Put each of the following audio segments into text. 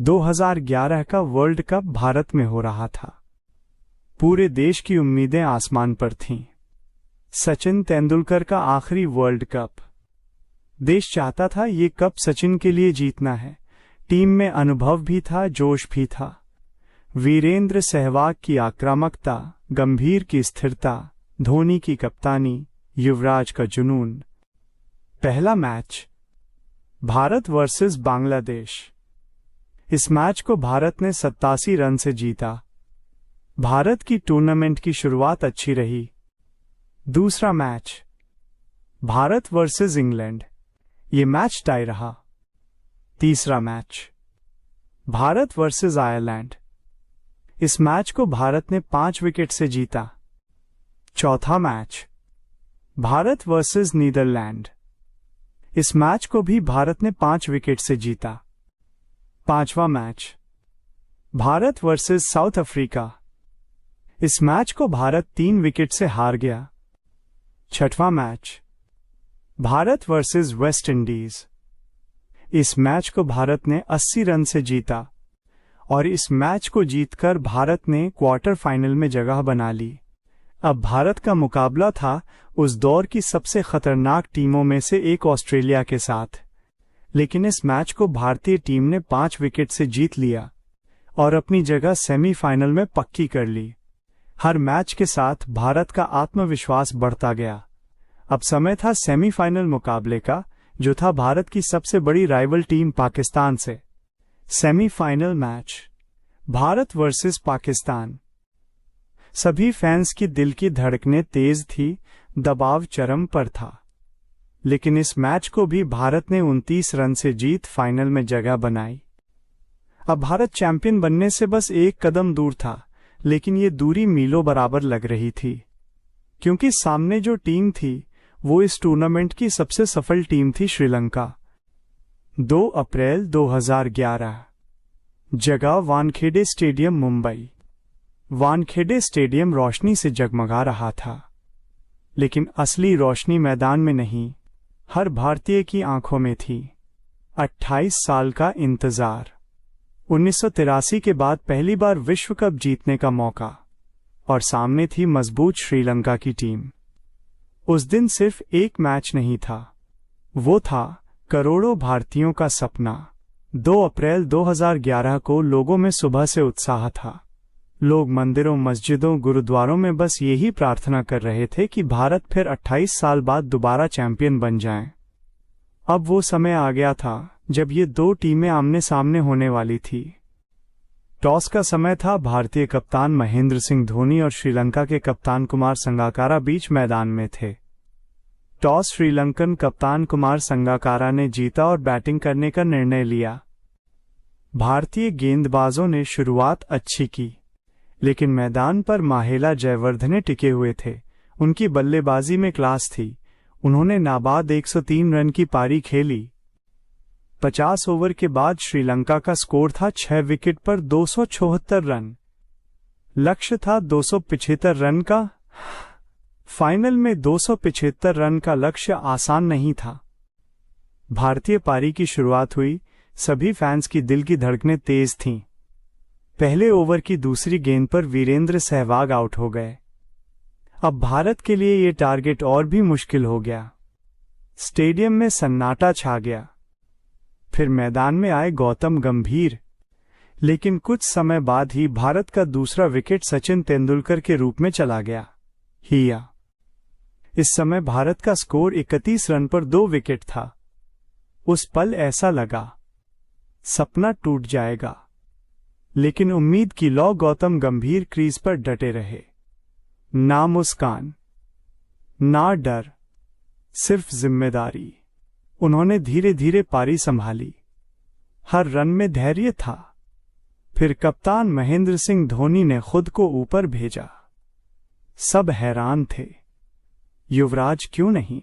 2011 का world cup Bharat में हो रहा था। पूरे देश की उम्मीदें आसमान पर थीं। सचिन तेंदुलकर का आखिरी वर्ल्ड कप। देश चाहता था ये कप सचिन के लिए जीतना है। टीम में अनुभव भी था, जोश भी था। वीरेंद्र सहवाग की आक्रामकता, गंभीर की स्थिरता, धोनी की कप्तानी, युवराज का जुनून। पहला मैच भारत वर्सेस बांग्लादेश। इस मैच को भारत ने 87 रन से जीता। भारत की टूर्नामेंट की शुरुआत अच्छी रही। दूसरा मैच भारत वर्सेस इंग्लैंड। ये मैच टाई रहा। तीसरा मैच भारत वर्सेस आयरलैंड। इस मैच को भारत ने 5 विकेट से जीता। चौथा मैच भारत वर्सेस नीदरलैंड। इस मैच को भी भारत ने 5 विकेट से जीता। पांचवा match Bharat versus south Africa. इस मैच को भारत 3 विकेट से हार गया। छठवां match Bharat versus West Indies. इस मैच को भारत ने 80 रन से जीता और इस मैच को जीतकर भारत ने क्वार्टर फाइनल में जगह बना ली। अब भारत का मुकाबला था उस दौर की सबसे खतरनाक टीमों में से एक ऑस्ट्रेलिया के साथ। लेकिन इस मैच को भारतीय टीम ने 5 विकेट से जीत लिया और अपनी जगह सेमीफाइनल में पक्की कर ली। हर मैच के साथ भारत का आत्मविश्वास बढ़ता गया। अब समय था सेमीफाइनल मुकाबले का, जो था भारत की सबसे बड़ी राइवल टीम पाकिस्तान से। Semifinal match Bharat versus Pakistan. सभी फैंस की दिल की धड़कनें तेज थी, दबाव चरम पर था। लेकिन इस मैच को भी भारत ने 29 रन से जीत फाइनल में जगह बनाई। अब भारत चैंपियन बनने से बस एक कदम दूर था, लेकिन ये दूरी मीलों बराबर लग रही थी, क्योंकि सामने जो टीम थी वो इस टूर्नामेंट की सबसे सफल टीम थी, श्रीलंका। 2 अप्रैल 2011। जगह वानखेड़े स्टेडियम, मुंबई। वानखेड़े स्टेडियम रोशनी से जगमगा रहा था, लेकिन असली रोशनी मैदान में नहीं, हर भारतीय की आंखों में थी। 28 साल का इंतजार, 1983 के बाद पहली बार विश्व कप जीतने का मौका, और सामने थी मजबूत श्रीलंका की टीम। उस दिन सिर्फ एक मैच नहीं था, वो था करोड़ों भारतीयों का सपना। 2 अप्रैल 2011 को लोगों में सुबह से उत्साह था। लोग मंदिरों, मस्जिदों, गुरुद्वारों में बस यही प्रार्थना कर रहे थे कि भारत फिर 28 साल बाद दोबारा चैंपियन बन जाए। अब वो समय आ गया था जब ये दो टीमें आमने सामने होने वाली थी। टॉस का समय था। भारतीय कप्तान महेंद्र सिंह धोनी और श्रीलंका के कप्तान कुमार संगाकारा बीच मैदान में थे। टॉस श्रीलंकन कप्तान कुमार संगाकारा ने जीता और बैटिंग करने का निर्णय लिया। भारतीय गेंदबाजों ने शुरुआत अच्छी की, लेकिन मैदान पर माहेला जयवर्धने टिके हुए थे। उनकी बल्लेबाजी में क्लास थी। उन्होंने नाबाद 103 रन की पारी खेली। 50 ओवर के बाद श्रीलंका का स्कोर था 6 विकेट पर 274 रन। लक्ष्य था 275 रन का। फाइनल में 275 रन का लक्ष्य आसान नहीं था। भारतीय पारी की शुरुआत हुई। सभी फैंस की दिल की धड़कनें तेज थीं। पहले ओवर की दूसरी गेंद पर वीरेंद्र सहवाग आउट हो गए। अब भारत के लिए ये टारगेट और भी मुश्किल हो गया। स्टेडियम में सन्नाटा छा गया। फिर मैदान में आए गौतम गंभीर, लेकिन कुछ समय बाद ही भारत का दूसरा विकेट सचिन तेंदुलकर के रूप में चला गया। हिया। इस समय भारत का स्कोर 31 रन पर 2 विकेट था। उस पल ऐसा लगा सपना टूट जाएगा, लेकिन उम्मीद की लौ गौतम गंभीर क्रीज पर डटे रहे। ना मुस्कान, ना डर, सिर्फ जिम्मेदारी। उन्होंने धीरे धीरे पारी संभाली। हर रन में धैर्य था। फिर कप्तान महेंद्र सिंह धोनी ने खुद को ऊपर भेजा। सब हैरान थे, युवराज क्यों नहीं,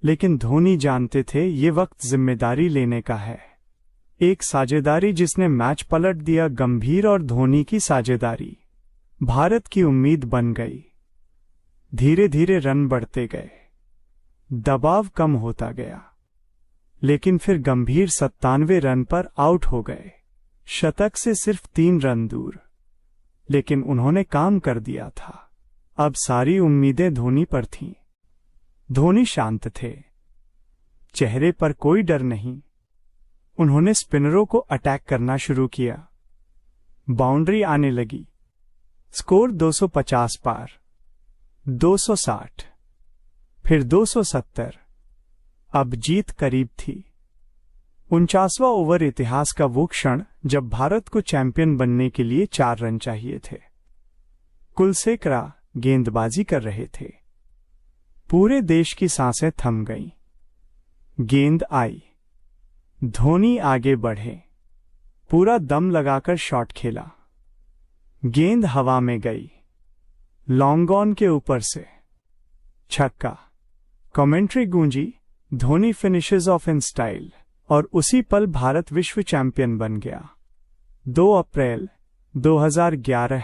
लेकिन धोनी जानते थे ये वक्त जिम्मेदारी लेने का है। एक साझेदारी जिसने मैच पलट दिया। गंभीर और धोनी की साझेदारी भारत की उम्मीद बन गई। धीरे धीरे रन बढ़ते गए, दबाव कम होता गया, लेकिन फिर गंभीर 97 रन पर आउट हो गए। शतक से सिर्फ 3 रन दूर, लेकिन उन्होंने काम कर दिया था। अब सारी उम्मीदें धोनी पर थीं। धोनी शांत थे, चेहरे पर कोई डर नहीं। उन्होंने स्पिनरों को अटैक करना शुरू किया। बाउंड्री आने लगी। स्कोर 250 पार, 260, फिर 270। अब जीत करीब थी। 49वां ओवर इतिहास का वो क्षण जब भारत को चैंपियन बनने के लिए 4 रन चाहिए थे। कुलसेकरा गेंदबाजी कर रहे थे। पूरे देश की सांसें थम गईं। गेंद आई, धोनी आगे बढ़े, पूरा दम लगाकर शॉट खेला। गेंद हवा में गई, लॉन्ग ऑन के ऊपर से छक्का। Commentary Gunji, Dhoni finishes of in style, और उसी पल भारत विश्व चैंपियन बन गया। 2 अप्रैल 2011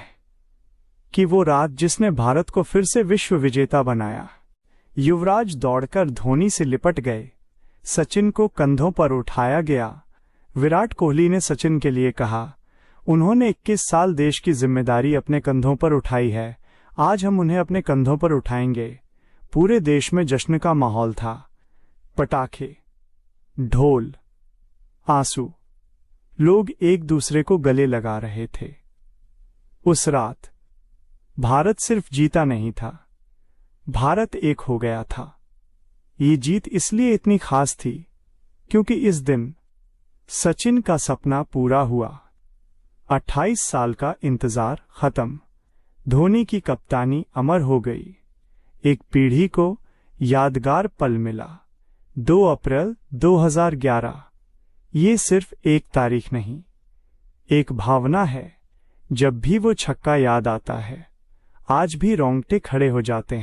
की वो रात जिसने भारत को फिर से विश्व विजेता बनाया। युवराज दौड़कर धोनी से लिपट गए। सचिन को कंधों पर उठाया गया। विराट कोहली ने सचिन के लिए कहा, उन्होंने 21 साल देश की जिम्मेदारी अपने कंधों पर उठाई है, आज हम उन्हें अपने कंधों पर उठाएंगे। पूरे देश में जश्न का माहौल था। पटाखे, ढोल, आंसू, लोग एक दूसरे को गले लगा रहे थे। उस रात भारत सिर्फ जीता नहीं था, भारत एक हो गया था। ये जीत इसलिए इतनी खास थी क्योंकि इस दिन सचिन का सपना पूरा हुआ। 28 साल का इंतजार खत्म। धोनी की कप्तानी अमर हो गई। एक पीढ़ी को यादगार पल मिला। 2 अप्रैल 2011। ये सिर्फ एक तारीख नहीं, एक भावना है। जब भी वो छक्का याद आता है, आज भी रोंगटे खड़े हो जाते हैं।